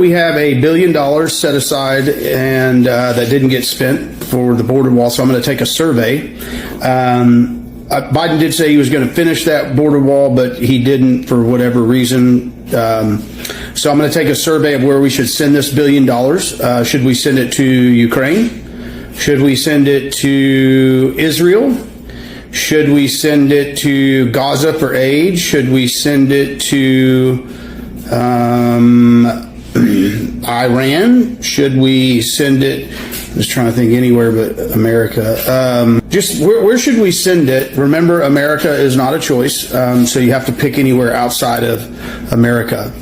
we have $1 billion set aside and that didn't get spent for the border wall. So I'm going to take a survey. Biden did say he was going to finish that border wall, but he didn't for whatever reason. So I'm going to take a survey of where we should send this $1 billion. Should we send it to Ukraine? Should we send it to Israel? Should we send it to Gaza for aid? Should we send it to Iran? Should we send it? I'm just trying to think anywhere but America. Just where should we send it? Remember, America is not a choice, so you have to pick anywhere outside of America.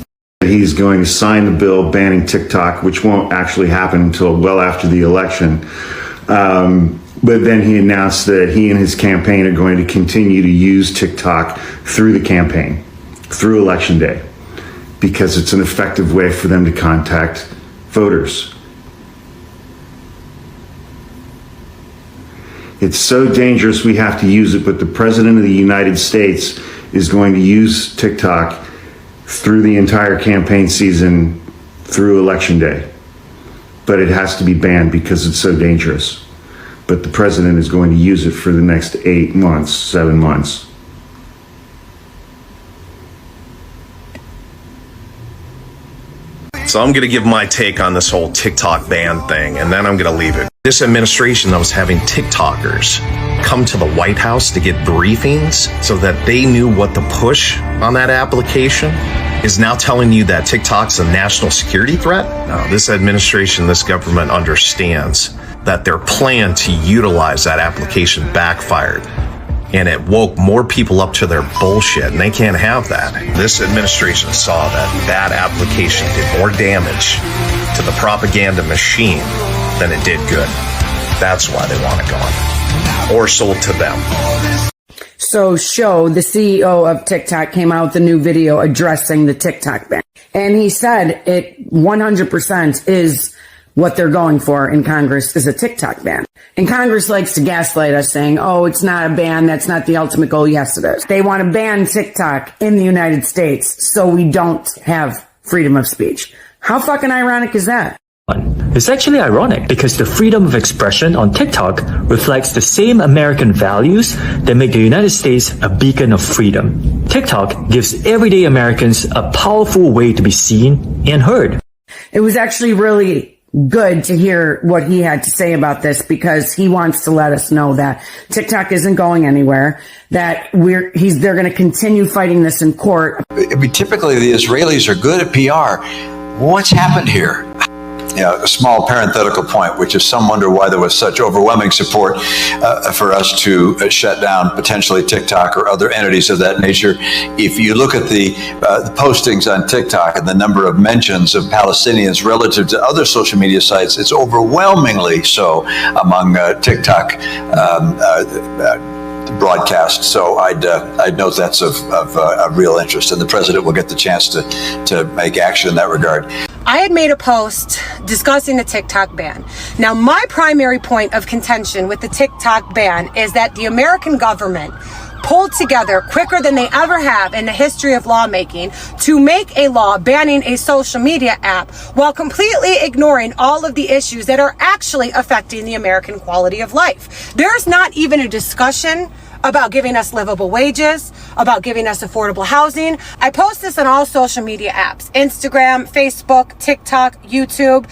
He's going to sign the bill banning TikTok, which won't actually happen until well after the election. But then he announced that he and his campaign are going to continue to use TikTok through the campaign, through Election Day, because it's an effective way for them to contact voters. It's so dangerous we have to use it, but the President of the United States is going to use TikTok through the entire campaign season, through Election Day. But it has to be banned because it's so dangerous. But the president is going to use it for the next 8 months, 7 months. So I'm going to give my take on this whole TikTok ban thing, and then I'm going to leave it. This administration that was having TikTokers come to the White House to get briefings so that they knew what to push on that application is now telling you that TikTok's a national security threat? No, this administration, this government understands that their plan to utilize that application backfired. And it woke more people up to their bullshit, and they can't have that. This administration saw that that application did more damage to the propaganda machine than it did good. That's why they want it gone. Or sold to them. So Shou, the CEO of TikTok, came out with a new video addressing the TikTok ban. And he said it 100% is what they're going for in Congress is a TikTok ban. And Congress likes to gaslight us saying, oh, it's not a ban. That's not the ultimate goal. Yes, it is. They want to ban TikTok in the United States so we don't have freedom of speech. How fucking ironic is that? It's actually ironic because the freedom of expression on TikTok reflects the same American values that make the United States a beacon of freedom. TikTok gives everyday Americans a powerful way to be seen and heard. It was actually really good to hear what he had to say about this because he wants to let us know that TikTok isn't going anywhere, that they're going to continue fighting this in court. I mean, typically the Israelis are good at PR. What's happened here? A small parenthetical point, which is some wonder why there was such overwhelming support for us to shut down potentially TikTok or other entities of that nature. If you look at the postings on TikTok and the number of mentions of Palestinians relative to other social media sites, it's overwhelmingly so among TikTok broadcasts. So I'd note that's of real interest, and the president will get the chance to make action in that regard. I had made a post discussing the TikTok ban. Now, my primary point of contention with the TikTok ban is that the American government pulled together quicker than they ever have in the history of lawmaking to make a law banning a social media app while completely ignoring all of the issues that are actually affecting the American quality of life. There's not even a discussion about giving us livable wages, about giving us affordable housing. I post this on all social media apps, Instagram, Facebook, TikTok, YouTube.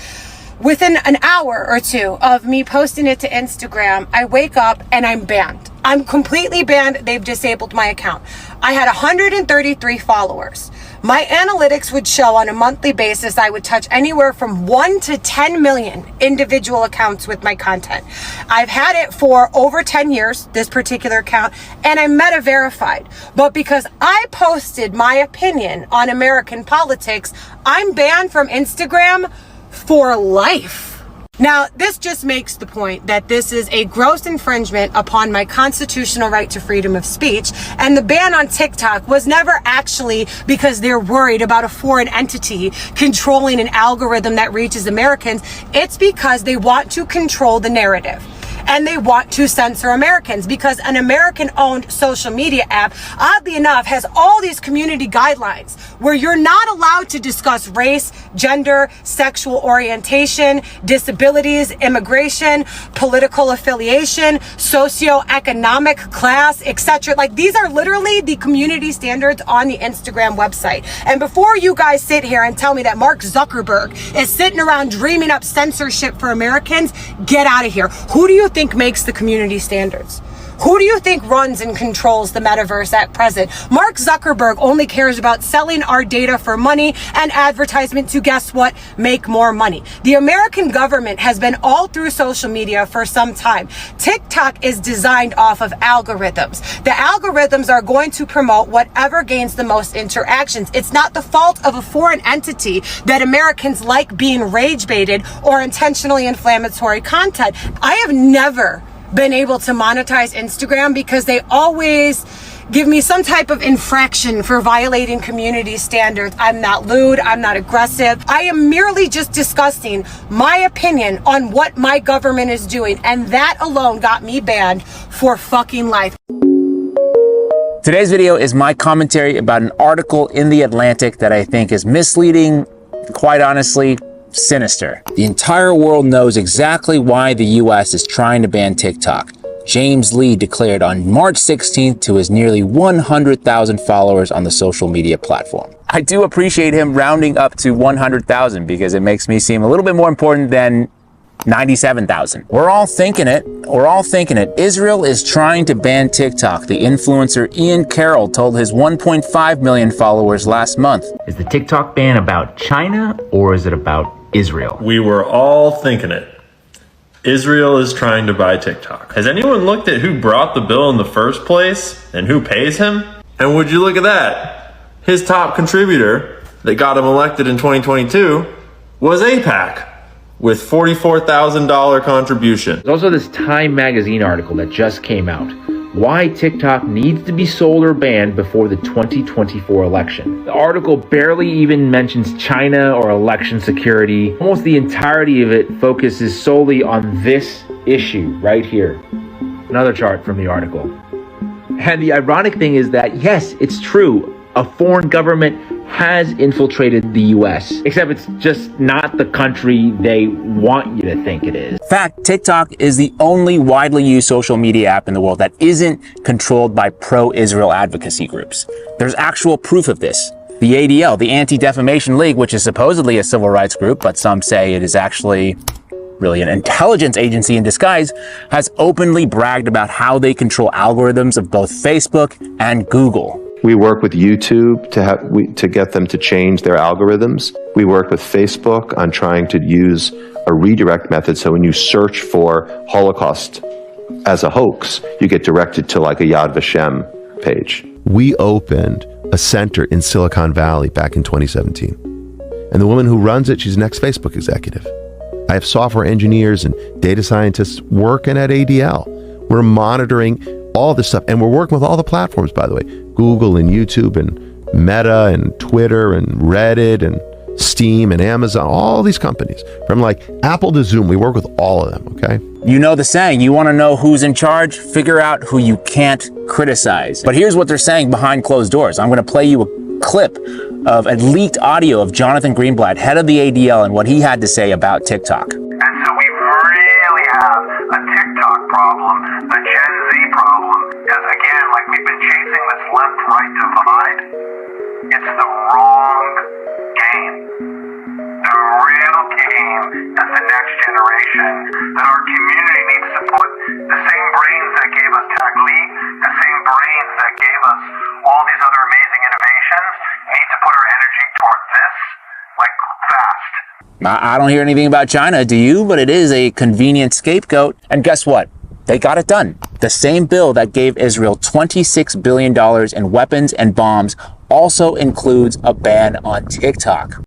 Within an hour or two of me posting it to Instagram, I wake up and I'm banned. I'm completely banned. They've disabled my account. I had 133 followers. My analytics would show on a monthly basis I would touch anywhere from 1 to 10 million individual accounts with my content. I've had it for over 10 years, this particular account, and I'm meta verified. But because I posted my opinion on American politics, I'm banned from Instagram for life. Now, this just makes the point that this is a gross infringement upon my constitutional right to freedom of speech, and the ban on TikTok was never actually because they're worried about a foreign entity controlling an algorithm that reaches Americans. It's because they want to control the narrative. and they want to censor Americans because an American-owned social media app, oddly enough, has all these community guidelines where you're not allowed to discuss race, gender, sexual orientation, disabilities, immigration, political affiliation, socioeconomic class, etc. Like, these are literally the community standards on the Instagram website. And before you guys sit here and tell me that Mark Zuckerberg is sitting around dreaming up censorship for Americans, get out of here. Who do you think makes the community standards? Who do you think runs and controls the metaverse at present? Mark Zuckerberg only cares about selling our data for money and advertisement to, guess what, make more money. The American government has been all through social media for some time. TikTok is designed off of algorithms. The algorithms are going to promote whatever gains the most interactions. It's not the fault of a foreign entity that Americans like being rage baited or intentionally inflammatory content. I have never been able to monetize Instagram because they always give me some type of infraction for violating community standards. I'm not lewd, I'm not aggressive. I am merely just discussing my opinion on what my government is doing, and that alone got me banned for fucking life. Today's video is my commentary about an article in The Atlantic that I think is misleading, quite honestly, sinister. The entire world knows exactly why the US is trying to ban TikTok. James Lee declared on March 16th to his nearly 100,000 followers on the social media platform. I do appreciate him rounding up to 100,000 because it makes me seem a little bit more important than 97,000. We're all thinking it. Israel is trying to ban TikTok. The influencer Ian Carroll told his 1.5 million followers last month. Is the TikTok ban about China or is it about Israel? We were all thinking it. Israel is trying to buy TikTok. Has anyone looked at who brought the bill in the first place and who pays him? And would you look at that? His top contributor that got him elected in 2022 was AIPAC with $44,000 contribution. There's also this Time magazine article that just came out. Why TikTok needs to be sold or banned before the 2024 election. The article barely even mentions China or election security. Almost the entirety of it focuses solely on this issue right here. Another chart from the article. And the ironic thing is that, yes, it's true. A foreign government has infiltrated the US, except it's just not the country they want you to think it is. In fact, TikTok is the only widely used social media app in the world that isn't controlled by pro-Israel advocacy groups. There's actual proof of this. The ADL, the Anti-Defamation League, which is supposedly a civil rights group, but some say it is actually really an intelligence agency in disguise, has openly bragged about how they control algorithms of both Facebook and Google. We work with YouTube to get them to change their algorithms. We work with Facebook on trying to use a redirect method, so when you search for Holocaust as a hoax, you get directed to like a Yad Vashem page. We opened a center in Silicon Valley back in 2017. And the woman who runs it, she's an ex-Facebook executive. I have software engineers and data scientists working at ADL. We're monitoring all this stuff, and we're working with all the platforms, by the way, Google and YouTube and Meta and Twitter and Reddit and Steam and Amazon, all these companies, from like Apple to Zoom. We work with all of them, okay? You know the saying, you want to know who's in charge? Figure out who you can't criticize. But here's what they're saying behind closed doors. I'm going to play you a clip of a leaked audio of Jonathan Greenblatt, head of the ADL, and what he had to say about TikTok. And so we really have a TikTok problem, a Gen Z problem, because again, like we've been chasing this left-right divide. It's the wrong game. The real game is the next generation that our community needs to put the same brains that gave us Tagli, the same brains that gave us all these other amazing innovations, need to put our energy toward this, like fast. I don't hear anything about China, do you? But it is a convenient scapegoat. And guess what? They got it done. The same bill that gave Israel $26 billion in weapons and bombs also includes a ban on TikTok.